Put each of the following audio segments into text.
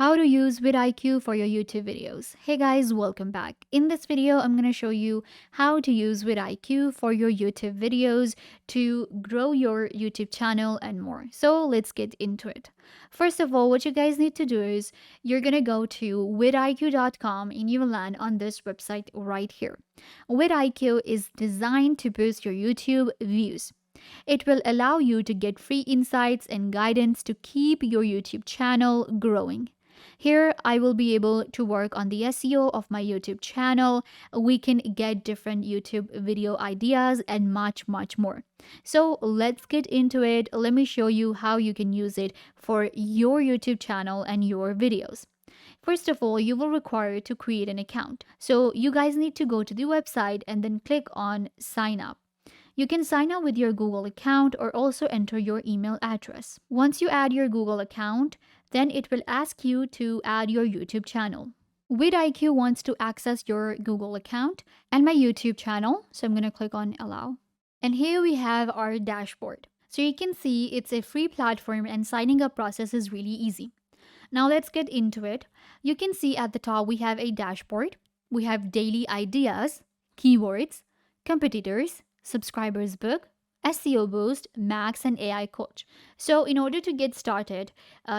How to use vidIQ for your YouTube videos. Hey guys, welcome back. In this video, I'm going to show you how to use vidIQ for your YouTube videos to grow your YouTube channel and more. So let's get into it. First of all, what you guys need to do is you're going to go to vidiq.com and you will land on this website right here. vidIQ is designed to boost your YouTube views. It will allow you to get free insights and guidance to keep your YouTube channel growing. Here, I will be able to work on the SEO of my YouTube channel. We can get different YouTube video ideas and much more. So, let's get into it. Let me show you how you can use it for your YouTube channel and your videos. First of all, you will require to create an account. So, you guys need to go to the website and then click on sign up. You can sign up with your Google account or also enter your email address. Once you add your Google account, then it will ask you to add your YouTube channel. vidIQ wants to access your Google account and my YouTube channel, so I'm going to click on allow. And here we have our dashboard. So you can see it's a free platform and signing up process is really easy. Now let's get into it. You can see at the top we have a dashboard. We have daily ideas, keywords, competitors, subscribers book, SEO boost, Max, and AI coach. So in order to get started,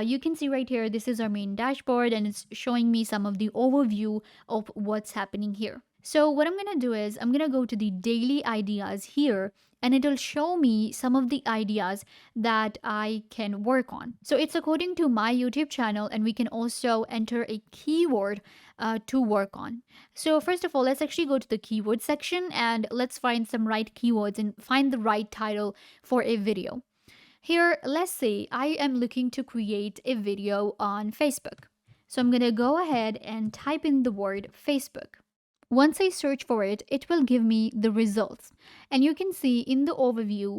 you can see right here, this is our main dashboard and it's showing me some of the overview of what's happening here. So what I'm going to do is I'm going to go to the daily ideas here and it'll show me some of the ideas that I can work on. So it's according to my YouTube channel and we can also enter a keyword to work on. So first of all, let's actually go to the keyword section and let's find some right keywords and find the right title for a video. Here, let's say I am looking to create a video on Facebook. So I'm going to go ahead and type in the word Facebook. Once I search for it, it will give me the results. And you can see in the overview,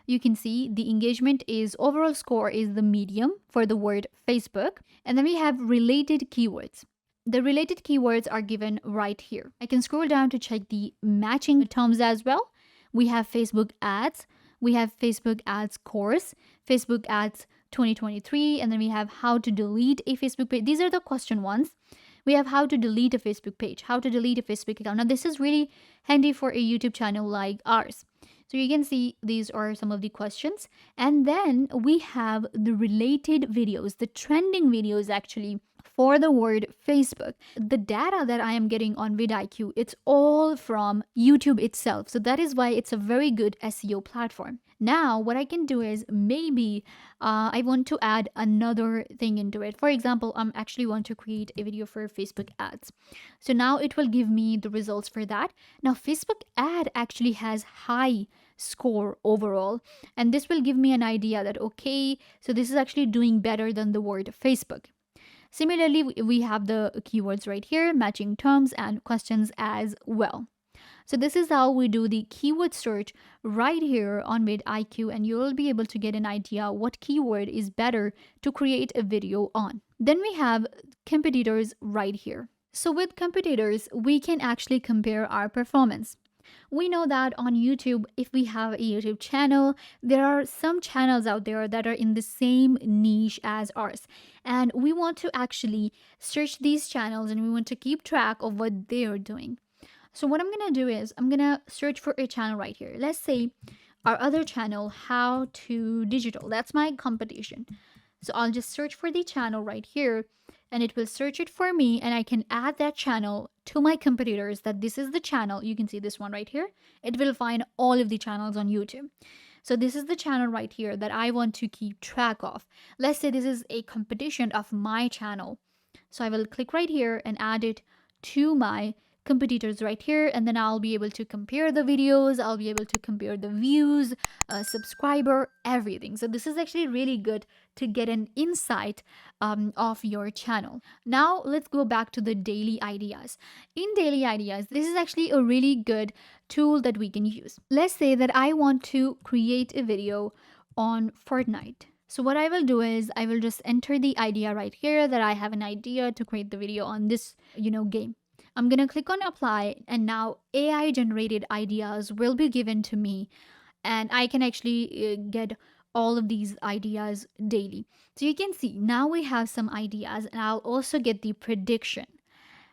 you can see the engagement is overall score is the medium for the word Facebook. And then we have related keywords. The related keywords are given right here. I can scroll down to check the matching terms as well. We have Facebook ads. We have Facebook ads course, Facebook ads 2023, and then we have how to delete a Facebook page. These are the question ones. We have how to delete a Facebook page, how to delete a Facebook account. Now, this is really handy for a YouTube channel like ours. So you can see these are some of the questions. And then we have the related videos, the trending videos actually for the word Facebook. The data that I am getting on vidIQ, it's all from YouTube itself. So that is why it's a very good SEO platform. Now, what I can do is maybe I want to add another thing into it. For example, I actually want to create a video for Facebook ads. So now it will give me the results for that. Now, Facebook ad actually has high score overall, and this will give me an idea that, okay, so this is actually doing better than the word Facebook. Similarly, we have the keywords right here, matching terms and questions as well. So this is how we do the keyword search right here on vidIQ, and you'll be able to get an idea what keyword is better to create a video on. Then we have competitors right here. So with competitors, we can actually compare our performance. We know that on YouTube, if we have a YouTube channel, there are some channels out there that are in the same niche as ours. And we want to actually search these channels and we want to keep track of what they are doing. So what I'm going to do is I'm going to search for a channel right here. Let's say our other channel, How to Digital. That's my competition. So I'll just search for the channel right here and it will search it for me and I can add that channel to my competitors that this is the channel. You can see this one right here. It will find all of the channels on YouTube. So this is the channel right here that I want to keep track of. Let's say this is a competition of my channel. So I will click right here and add it to my competitors right here, and then I'll be able to compare the videos, I'll be able to compare the views, subscriber, everything. So this is actually really good to get an insight of your channel. Now let's go back to the daily ideas. In daily ideas, this is actually a really good tool that we can use. Let's say that I want to create a video on Fortnite. So what I will do is I will just enter the idea right here that I have an idea to create the video on this, game. I'm going to click on apply and now AI generated ideas will be given to me and I can actually get all of these ideas daily. So you can see now we have some ideas, and I'll also get the prediction.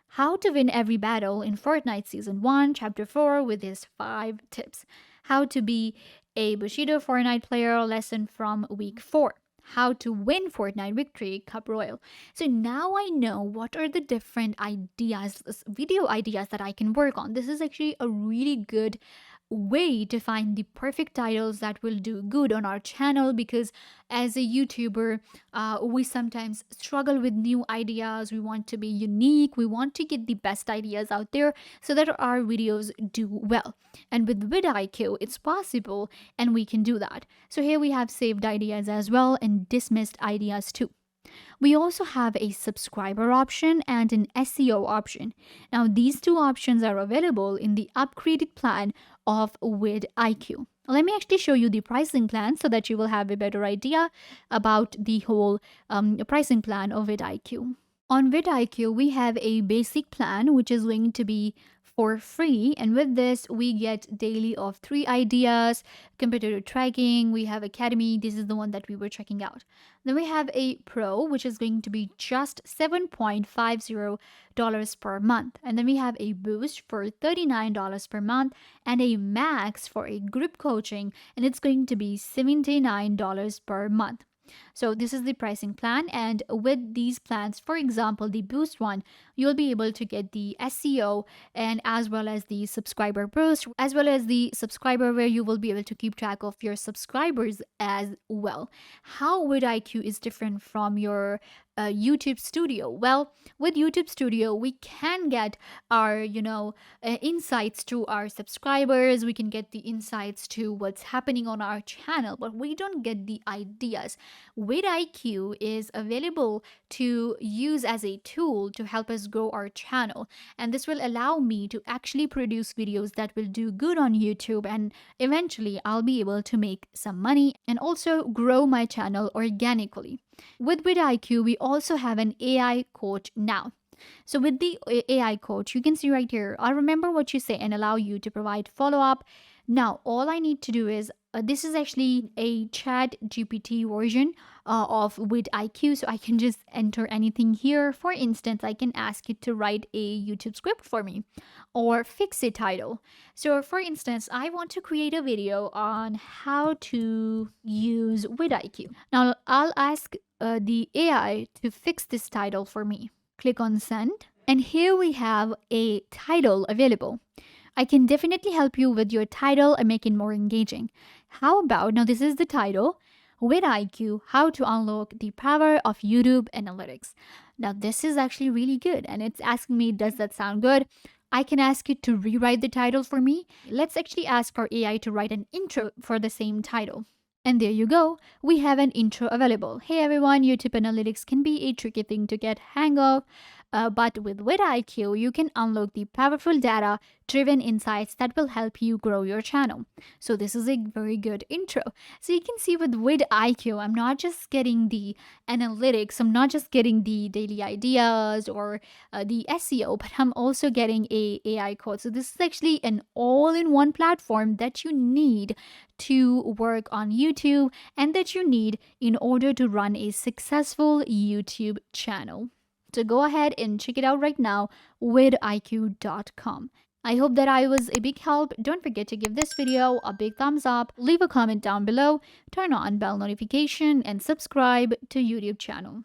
How to win every battle in Fortnite Season 1, Chapter 4 with his 5 tips. How to be a Bushido Fortnite player lesson from week 4. How to win Fortnite Victory Cup Royal. So now I know what are the different ideas, video ideas that I can work on. This is actually a really good way to find the perfect titles that will do good on our channel, because as a YouTuber, we sometimes struggle with new ideas. We want to be unique, we want to get the best ideas out there so that our videos do well. And with vidIQ it's possible, and we can do that. So here we have saved ideas as well and dismissed ideas too. We also have a subscriber option and an SEO option. Now, these two options are available in the upgraded plan of vidIQ. Let me actually show you the pricing plan so that you will have a better idea about the whole pricing plan of vidIQ. On vidIQ, we have a basic plan which is going to be for free, and with this we get daily of 3 ideas, competitive tracking, we have academy, this is the one that we were checking out. Then we have a pro, which is going to be just $7.50 per month, and then we have a boost for $39 per month, and a max for a group coaching, and it's going to be $79 per month. So this is the pricing plan, and with these plans, for example the boost one, you'll be able to get the SEO and as well as the subscriber boost, as well as the subscriber where you will be able to keep track of your subscribers as well. How vidIQ is different from your YouTube Studio? Well, with YouTube Studio we can get our insights to our subscribers, we can get the insights to what's happening on our channel, but we don't get the ideas. vidIQ is available to use as a tool to help us grow our channel, and this will allow me to actually produce videos that will do good on YouTube, and eventually I'll be able to make some money and also grow my channel organically. With vidIQ, we also have an AI coach now. So with the AI coach, you can see right here, I'll remember what you say and allow you to provide follow-up. Now, all I need to do is, this is actually a chat GPT version of vidIQ. So I can just enter anything here. For instance, I can ask it to write a YouTube script for me or fix a title. So for instance, I want to create a video on how to use vidIQ. Now I'll ask the AI to fix this title for me. Click on send, and here we have a title available. I can definitely help you with your title and make it more engaging. How about, now this is the title, vidIQ, how to unlock the power of YouTube analytics. Now this is actually really good, and it's asking me, does that sound good? I can ask it to rewrite the title for me. Let's actually ask our AI to write an intro for the same title. And there you go, we have an intro available. Hey everyone, YouTube analytics can be a tricky thing to get hang of, but with vidIQ, you can unlock the powerful data-driven insights that will help you grow your channel. So this is a very good intro. So you can see with vidIQ, I'm not just getting the analytics, I'm not just getting the daily ideas or the SEO, but I'm also getting a AI code. So this is actually an all-in-one platform that you need to work on YouTube and that you need in order to run a successful YouTube channel. So go ahead and check it out right now, vidIQ.com. I hope that I was a big help. Don't forget to give this video a big thumbs up, leave a comment down below, turn on bell notification, and subscribe to YouTube channel.